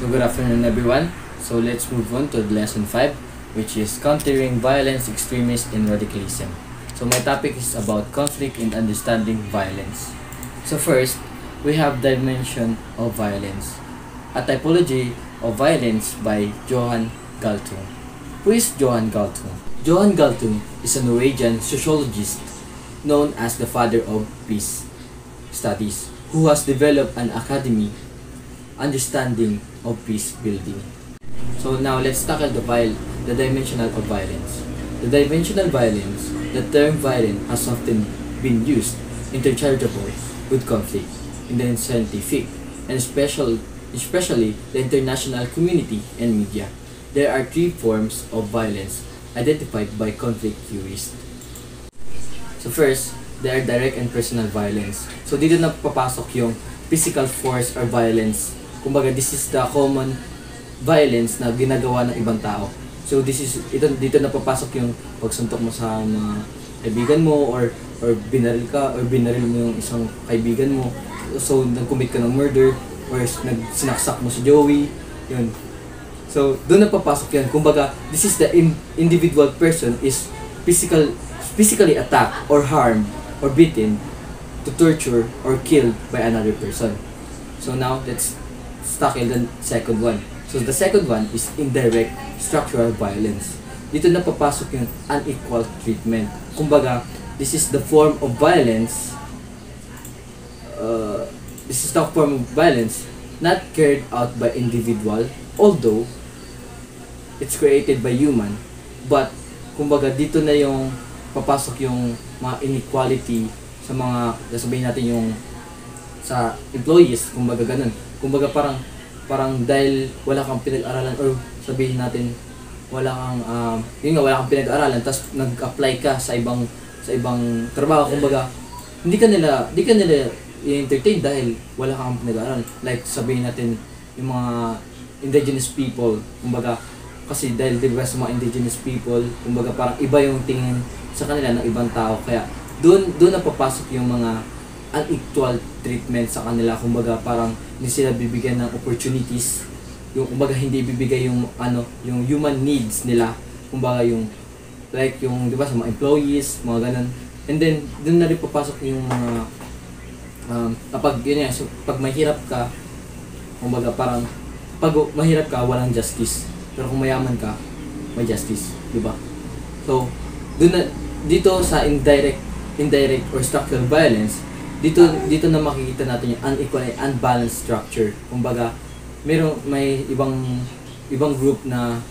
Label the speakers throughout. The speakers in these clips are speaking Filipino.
Speaker 1: So good afternoon everyone. So let's move on to lesson 5, which is countering violence, extremism, and radicalism. So my topic is about conflict and understanding violence. So first, we have dimension of violence. A typology of violence by Johan Galtung. Who is Johan Galtung? Johan Galtung is a Norwegian sociologist known as the father of peace studies, who has developed an academy understanding of peace building. So now let's tackle the dimensional of violence. The dimensional violence, the term violent has often been used interchangeable with conflict in the scientific and especially the international community and media. There are three forms of violence identified by conflict theorists. So first, there are direct and personal violence. So dito na papasok yung physical force or violence. Kumbaga, this is the common violence na ginagawa ng ibang tao. So dito na papasok yung pagsuntok mo sa mga kaibigan mo or binaril ka or binaril mo yung isang kaibigan mo. So nag-commit ka ng murder or sinaksak mo si Joey. Yun. So doon na papasok yan. Kumbaga, this is the individual person is physically attacked or harmed or beaten to torture or killed by another person. So now let's tackle the second one. So the second one is indirect structural violence. Dito na papasok yung unequal treatment. Kumbaga, this is the form of violence not carried out by individual, although it's created by human, but kumbaga dito na yung papasok yung mga inequality sa mga, sabihin natin yung sa employees, kumbaga ganun. Kumbaga parang dahil wala kang pinag-aralan or sabihin natin wala kang pinag-aralan tapos nag-apply ka sa ibang trabaho, kumbaga hindi ka nila i-entertain dahil wala kang pinag-aralan. Like sabihin natin yung mga indigenous people, kumbaga kasi dahil diba sa mga indigenous people, kumbaga parang iba yung tingin sa kanila ng ibang tao, kaya doon na papasok yung mga unequal treatment sa kanila. Kumbaga parang hindi sila bibigyan ng opportunities, yung kumbaga hindi bibigay yung yung human needs nila, kumbaga yung like yung diba sa mga employees, mga ganun. And then doon na rin papasok yung mga kapag yun yan, so, pag mahirap ka, kumbaga parang pag mahirap ka walang justice, pero kung mayaman ka may justice, diba? So dito sa indirect or structural violence, dito na makikita natin yung unequal and unbalanced structure. Kumbaga, may ibang group na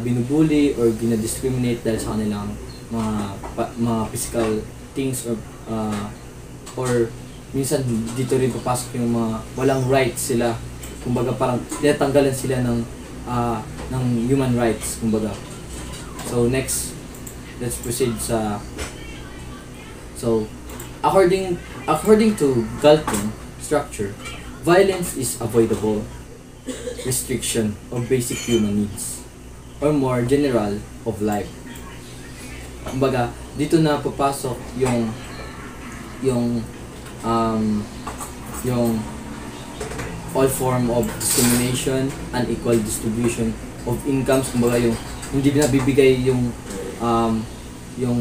Speaker 1: binubuli or ginadiscriminate dahil sa kanilang mga physical things or minsan dito rin papasok yung mga walang rights sila. Kumbaga parang tinatanggalan sila ng human rights, kumbaga. So next, let's proceed according to Galtung structure, violence is avoidable restriction of basic human needs or more general of life. Kumbaga, dito na papasok yung all form of discrimination, unequal distribution of incomes, kumbaga yung hindi na bibigay yung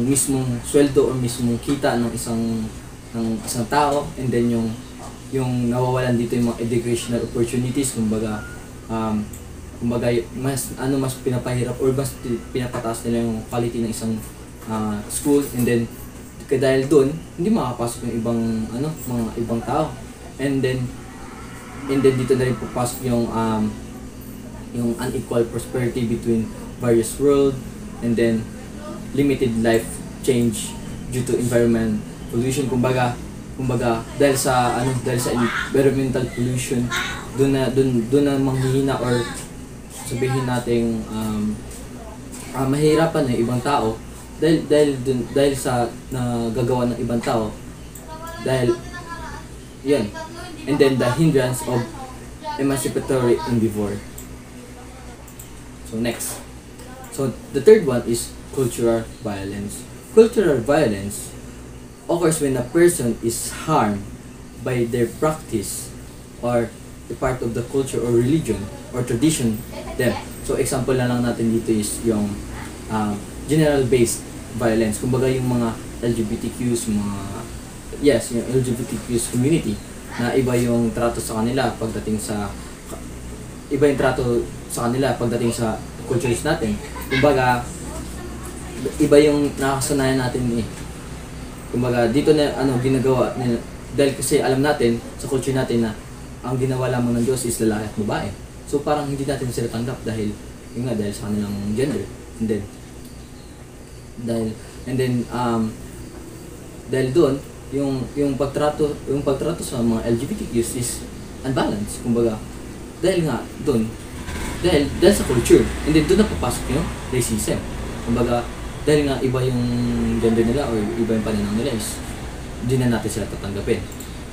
Speaker 1: mismong sweldo or mismong kita ng isang tao, and then yung nawawalan dito yung mga educational opportunities, kumbaga mas pinapahirap or mas pinapataas nila yung quality ng isang school, and then dahil doon hindi makapasok yung mga ibang tao, and then dito na rin papasok yung unequal prosperity between various world, and then limited life change due to environment pollution. Kumbaga dahil sa environmental pollution, doon na manghihina or sabihin nating mahirapan ng ibang tao dahil sa nagagawa ng ibang tao, dahil yan. And then the hindrance of emancipatory endeavor. So next, so the third one is cultural violence. Cultural violence occurs when a person is harmed by their practice or a part of the culture or religion or tradition them. So example na lang natin dito is yung general-based violence. Kumbaga yung mga LGBTQs, yung LGBTQs community na iba yung trato sa kanila pagdating sa cultures natin. Kumbaga iba yung nakasanayan natin eh. Kumbaga dito na ginagawa nila dahil kasi alam natin sa culture natin na ang ginawa lamang ng Diyos is lalaki at babae. So parang hindi natin sila tanggap dahil dahil sa kanilang gender. And then dahil doon yung pagtrato sa mga LGBTQs is unbalanced. Kumbaga dahil sa culture, and then doon na papasok yung racism. Kumbaga dahil nga iba yung gender nila or iba yung pananaw nila is hindi na natin sila tatanggapin.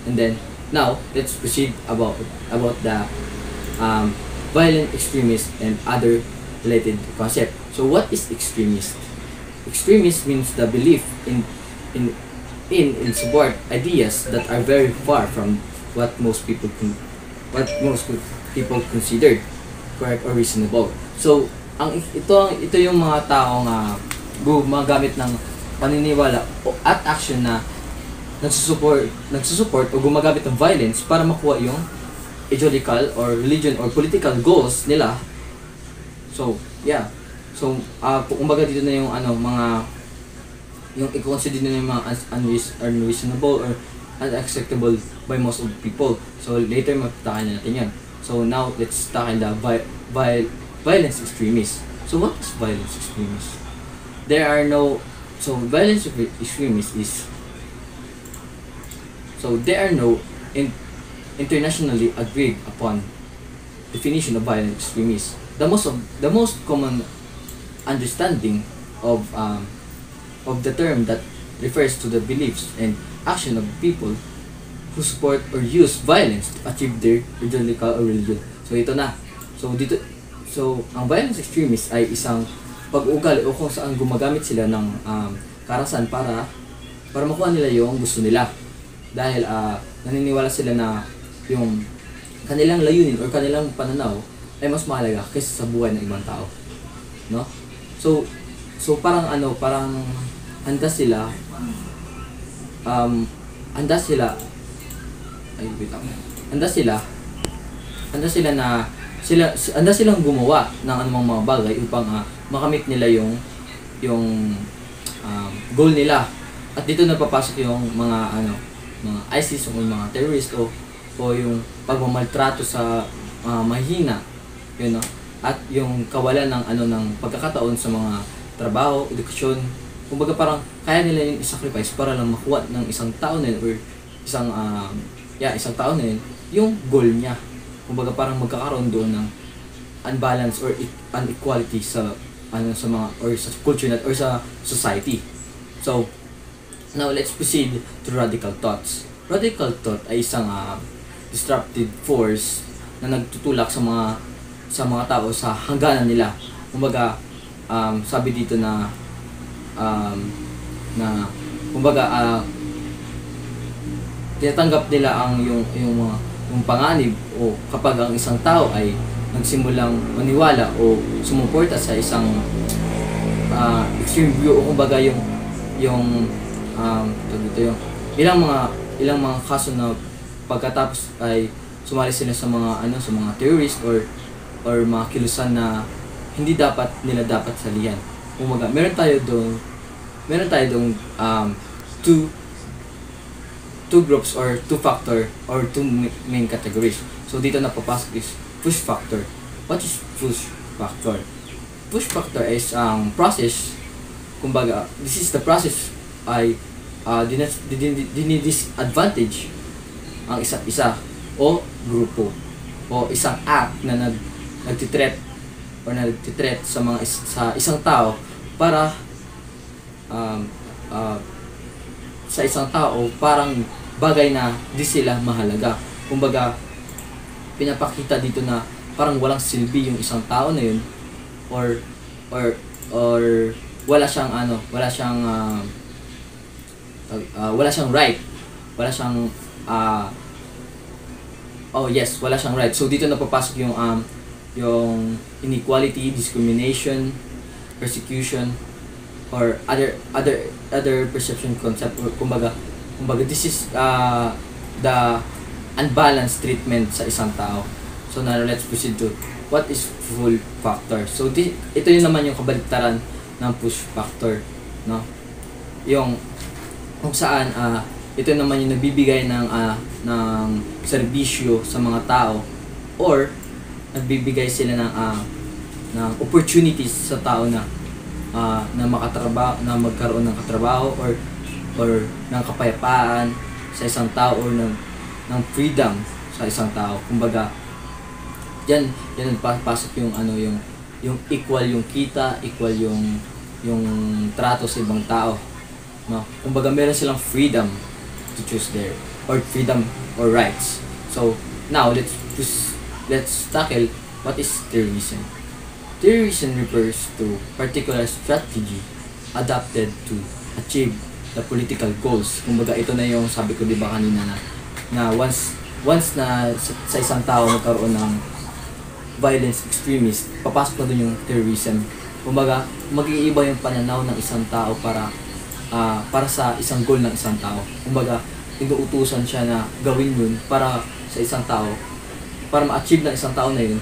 Speaker 1: And then now let's proceed about the violent extremist and other related concept. So what is extremist? Extremist means the belief in support ideas that are very far from what most people consider correct or reasonable. So ito yung mga taong gumagamit ng paniniwala at action na nagsusupport o gumagamit ng violence para makuha yung ideological or religion or political goals nila. So yeah, so kumbaga dito na yung yung i-consider na yung mga unreasonable or unacceptable by most of the people. So later magtatakan na natin yan. So now let's tackle the violence extremists. So what is violence extremists? Violence extremists is there are no internationally agreed upon definition of violent extremists. The most common understanding of the term that refers to the beliefs and action of people who support or use violence to achieve their ideological or religion. So ito na. So ang violence extremist ay isang pag-ugali o kung saan gumagamit sila ng karahasan para makuha nila yung gusto nila. Dahil naniniwala sila na yung kanilang layunin or kanilang pananaw ay mas mahalaga kaysa sa buhay ng ibang tao. No? So parang handa sila silang gumawa ng anumang mga bagay upang makamit nila yung goal nila. At dito napapasok yung mga ISIS o mga terrorist o yung pagmamaltrato sa mahina, yun, no? At yung kawalan ng pagkakataon sa mga trabaho, edukasyon. Kumbaga parang kaya nila yung i-sacrifice para lang makuha ng isang tao na yun or isang tao na yun yung goal niya. Kumbaga parang magkakaroon doon ng unbalance or inequality sa mga or sa culture or sa society. So now let's proceed to radical thoughts. Radical thought ay isang disruptive force na nagtutulak sa mga tao sa hangganan nila. Kumbaga sabi dito na tinatanggap nila yung panganib o kapag ang isang tao ay nagsimulang maniwala o sumuporta sa isang extreme view o kumbaga yung ilang mga kaso na pagkatapos ay sumali sila sa mga terrorist or mga kilusan na hindi nila dapat salihan. Kumbaga meron tayo dong two groups or two factor or two main categories. So dito napapasok is push factor. What is push factor? Push factor is process. Kumbaga this is the process ay dinidisadvantage ang isa't isa o grupo o isang act na nagtitreat sa isang tao para sa isang tao parang bagay na di sila mahalaga. Kumbaga pinapakita dito na parang walang silbi yung isang tao na yun or wala siyang right, wala siyang oh yes, wala siyang right. So dito napapasok yung inequality, discrimination, persecution, or other perception concept, or kumbaga this is the unbalanced treatment sa isang tao. So now let's proceed to what is pull factor. So ito yun naman yung kabaliktaran ng push factor, no? Yung kung saan ito naman yung nagbibigay ng serbisyo sa mga tao, or nagbibigay sila ng opportunities sa tao na makatrabaho, na magkaroon ng katrabaho, or ng kapayapaan sa isang tao, or ng freedom sa isang tao. Kumbaga yan pasok yung yung equal yung kita, equal yung trato sa ibang tao, no? Kumbaga meron silang freedom to choose their, or freedom or rights. So now let's tackle what is terrorism. Terrorism refers to particular strategy adopted to achieve the political goals. Kumbaga ito na yung sabi ko, di ba kanina, na once na sa isang tao magkaroon ng violence extremist, papasok na dun yung terrorism. Kumbaga mag-iiba yung pananaw ng isang tao para sa isang goal ng isang tao. Kumbaga inuutusan siya na gawin yun para sa isang tao, para ma-achieve ng isang tao na yun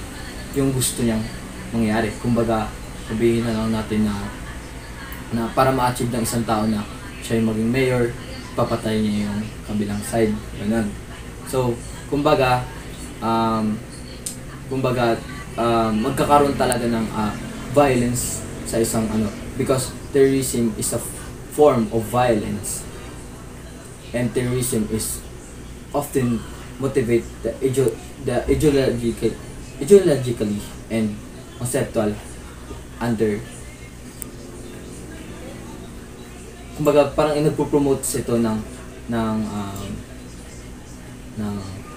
Speaker 1: yung gusto niyang mangyari. Kumbaga sabihin na lang natin na para ma-achieve ng isang tao na siya yung maging mayor, papatay niya yung kabilang side, ganun. So kumbaga magkakaroon talaga ng violence sa isang because terrorism is a form of violence, and terrorism is often motivate the ideologically and conceptual under, kumbaga parang inagpo-promote ito ng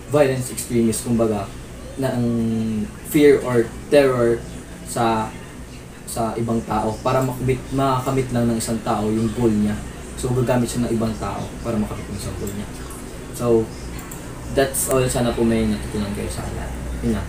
Speaker 1: violence extremist, kumbaga ng fear or terror sa ibang tao para makamit lang ng isang tao yung goal niya. So gagamit siya ng ibang tao para makamit yung isang goal niya. So that's all. Sana po may natutunan kayo sa lahat. Yun na.